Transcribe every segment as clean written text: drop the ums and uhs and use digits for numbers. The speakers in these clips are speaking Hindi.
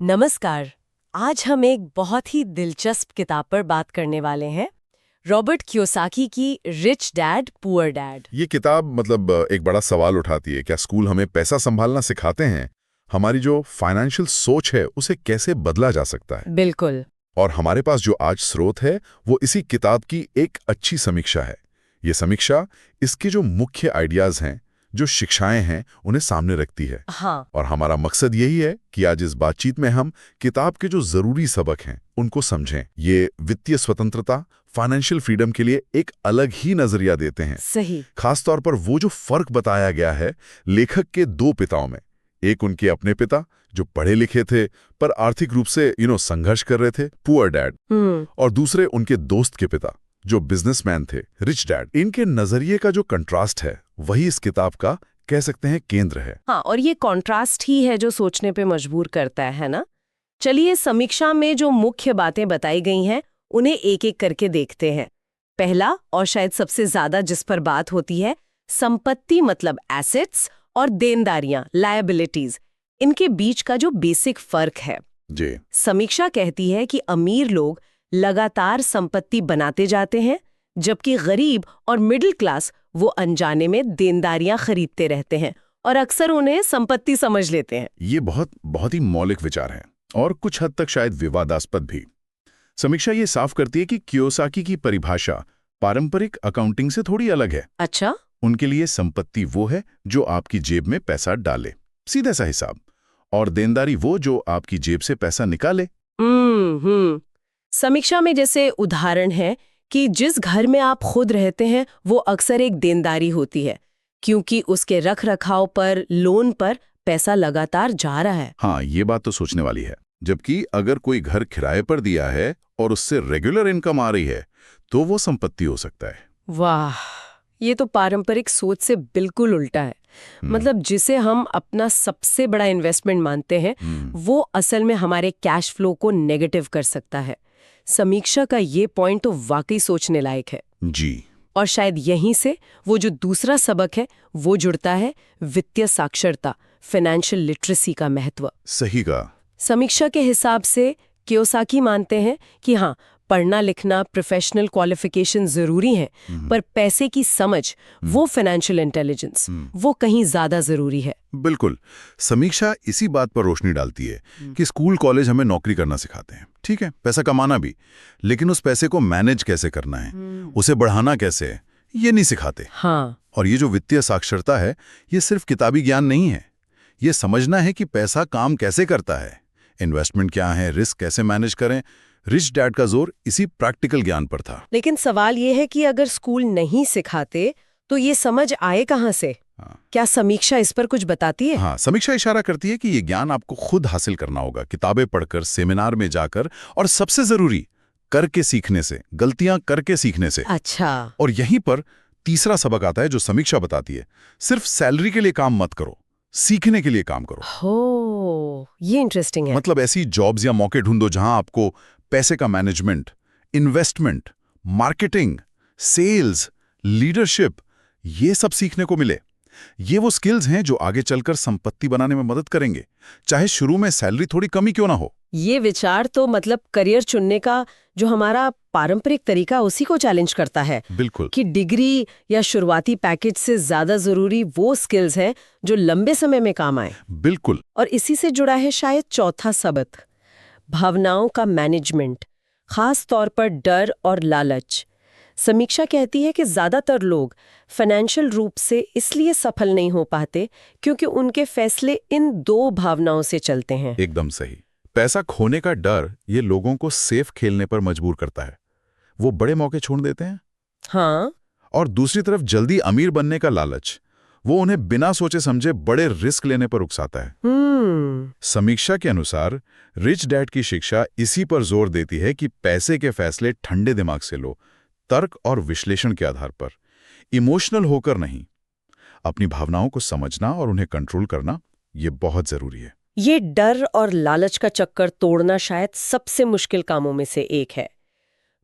नमस्कार। आज हम एक बहुत ही दिलचस्प किताब पर बात करने वाले हैं, रॉबर्ट कियोसाकी की रिच डैड पुअर डैड। ये किताब एक बड़ा सवाल उठाती है, क्या स्कूल हमें पैसा संभालना सिखाते हैं? हमारी जो फाइनेंशियल सोच है उसे कैसे बदला जा सकता है? बिल्कुल। और हमारे पास जो आज स्रोत है वो इसी किताब की एक अच्छी समीक्षा है। ये समीक्षा इसके जो मुख्य आइडियाज हैं, जो शिक्षाएं हैं, उन्हें सामने रखती है। हाँ। और हमारा मकसद यही है कि आज इस बातचीत में हम किताब के जो जरूरी सबक हैं उनको समझें। ये वित्तीय स्वतंत्रता, फाइनेंशियल फ्रीडम के लिए एक अलग ही नजरिया देते हैं। सही। खासतौर पर वो जो फर्क बताया गया है लेखक के दो पिताओं में, एक उनके अपने पिता जो पढ़े लिखे थे पर आर्थिक रूप से संघर्ष कर रहे थे, पुअर डैड, और दूसरे उनके दोस्त के पिता जो बिजनेसमैन थे, रिच डैड। इनके नजरिए का जो कंट्रास्ट है वही इस किताब का कह सकते हैं केंद्र है। हाँ, और ये कॉन्ट्रास्ट ही है जो सोचने पे मजबूर करता है ना। चलिए, समीक्षा में जो मुख्य बातें बताई गई हैं उन्हें एक एक करके देखते हैं। पहला और शायद सबसे ज्यादा जिस पर बात होती है, संपत्ति मतलब एसेट्स और देनदारियां लायबिलिटीज, इनके बीच का जो बेसिक फर्क है। जी। समीक्षा कहती है कि अमीर लोग लगातार संपत्ति बनाते जाते हैं, जबकि गरीब और मिडिल क्लास वो अनजाने में देनदारियां खरीदते रहते हैं और अक्सर उन्हें संपत्ति समझ लेते हैं। ये बहुत ही मौलिक विचार है और कुछ हद तक शायद विवादास्पद भी। समीक्षा ये साफ करती है कि कियोसाकी की परिभाषा पारंपरिक अकाउंटिंग से थोड़ी अलग है। अच्छा। उनके लिए संपत्ति वो है जो आपकी जेब में पैसा डाले, सीधा सा हिसाब, और देनदारी वो जो आपकी जेब से पैसा निकाले। समीक्षा में जैसे उदाहरण है कि जिस घर में आप खुद रहते हैं वो अक्सर एक देनदारी होती है, क्योंकि उसके रख रखाव पर, लोन पर पैसा लगातार जा रहा है। हाँ, ये बात तो सोचने वाली है। जबकि अगर कोई घर किराए पर दिया है और उससे रेगुलर इनकम आ रही है तो वो संपत्ति हो सकता है। वाह, ये तो पारंपरिक सोच से बिल्कुल उल्टा है। मतलब जिसे हम अपना सबसे बड़ा इन्वेस्टमेंट मानते हैं वो असल में हमारे कैश फ्लो को नेगेटिव कर सकता है। समीक्षा का ये पॉइंट तो वाकई सोचने लायक है। जी। और शायद यहीं से वो जो दूसरा सबक है वो जुड़ता है, वित्तीय साक्षरता, फाइनेंशियल लिटरेसी का महत्व। सही कहा। समीक्षा के हिसाब से कियोसाकी मानते हैं कि हाँ, पढ़ना लिखना, प्रोफेशनल क्वालिफिकेशन जरूरी हैं, पर पैसे की समझ, वो फाइनेंशियल इंटेलिजेंस, वो कहीं ज्यादा जरूरी है। बिल्कुल। समीक्षा इसी बात पर रोशनी डालती है कि स्कूल कॉलेज हमें नौकरी करना सिखाते हैं, ठीक है, पैसा कमाना भी, लेकिन उस पैसे को मैनेज कैसे करना है, उसे बढ़ाना कैसे है, ये नहीं सिखाते। हाँ। और ये जो वित्तीय साक्षरता है, ये सिर्फ किताबी ज्ञान नहीं है। ये समझना है कि पैसा काम कैसे करता है, इन्वेस्टमेंट क्या है, रिस्क कैसे मैनेज करें। रिच डैड का जोर इसी प्रैक्टिकल ज्ञान पर था। लेकिन सवाल ये है कि अगर स्कूल नहीं सिखाते तो ये समझ आए कहाँ से? क्या समीक्षा इस पर कुछ बताती है? हाँ, समीक्षा इशारा करती है कि ये ज्ञान आपको खुद हासिल करना होगा, किताबें पढ़कर, सेमिनार में जाकर, और सबसे जरूरी करके सीखने से, गलतियां करके सीखने से। अच्छा। और यहीं पर तीसरा सबक आता है जो समीक्षा बताती है, सिर्फ सैलरी के लिए काम मत करो, सीखने के लिए काम करो। हो, ये इंटरेस्टिंग है। मतलब ऐसी जॉब्स या मौके ढूंढो जहां आपको पैसे का management, investment, marketing, sales, leadership, ये सब सीखने को मिले। ये वो स्किल्स हैं जो आगे चलकर संपत्ति बनाने में मदद करेंगे, चाहे शुरू में सैलरी थोड़ी कमी क्यों ना हो। ये विचार तो मतलब करियर चुनने का जो हमारा पारंपरिक तरीका उसी को चैलेंज करता है। बिल्कुल। कि डिग्री या शुरुआती पैकेज से ज्यादा जरूरी वो स्किल्स हैं जो लंबे समय में काम आए। बिल्कुल। और इसी से जुड़ा है शायद चौथा सबक, भावनाओं का मैनेजमेंट, खास तौर पर डर और लालच। समीक्षा कहती है कि ज्यादातर लोग फाइनेंशियल रूप से इसलिए सफल नहीं हो पाते क्योंकि उनके फैसले इन दो भावनाओं से चलते हैं। एकदम सही। पैसा खोने का डर ये लोगों को सेफ खेलने पर मजबूर करता है, वो बड़े मौके छोड़ देते हैं। हाँ। और दूसरी तरफ जल्दी अमीर बनने का लालच, वो उन्हें बिना सोचे समझे बड़े रिस्क लेने पर उकसाता है। समीक्षा के अनुसार रिच डैड की शिक्षा इसी पर जोर देती है कि पैसे के फैसले ठंडे दिमाग से लो, तर्क और विश्लेषण के आधार पर, इमोशनल होकर नहीं। अपनी भावनाओं को समझना और उन्हें कंट्रोल करना, ये बहुत जरूरी है। ये डर और लालच का चक्कर तोड़ना शायद सबसे मुश्किल कामों में से एक है।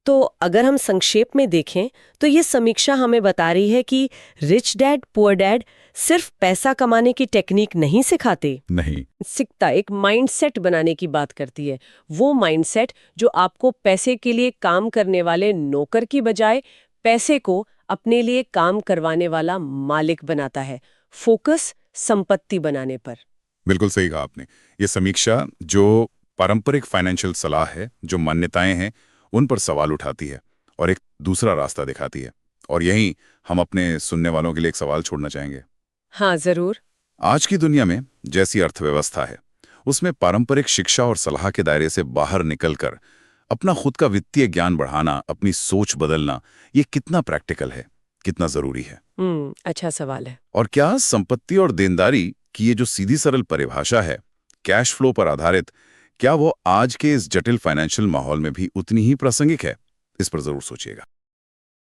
तो अगर हम संक्षेप में देखें तो ये समीक्षा हमें बता रही है कि रिच डैड पुअर डैड सिर्फ पैसा कमाने की टेक्निक नहीं सिखाते, नहीं, सिखता एक माइंडसेट बनाने की बात करती है। वो माइंडसेट जो आपको पैसे के लिए काम करने वाले नौकर की बजाय पैसे को अपने लिए काम करवाने वाला मालिक बनाता है। फोकस संपत्ति बनाने पर। बिल्कुल सही कहा आपने। ये समीक्षा जो पारंपरिक फाइनेंशियल सलाह है, जो मान्यताएं हैं, उन पर सवाल उठाती है और एक दूसरा रास्ता दिखाती है। और यहीं हम अपने सुनने वालों के लिए एक सवाल छोड़ना चाहेंगे। हाँ, जरूर। आज की दुनिया में जैसी अर्थव्यवस्था है, उसमें पारंपरिक शिक्षा और सलाह के दायरे से बाहर निकलकर अपना खुद का वित्तीय ज्ञान बढ़ाना, अपनी सोच बदलना, ये कितना प्रैक्टिकल है, कितना जरूरी है? अच्छा सवाल है। और क्या संपत्ति और देनदारी की ये जो सीधी सरल परिभाषा है, कैश फ्लो पर आधारित, क्या वो आज के इस जटिल फाइनेंशियल माहौल में भी उतनी ही प्रासंगिक है? इस पर जरूर सोचिएगा।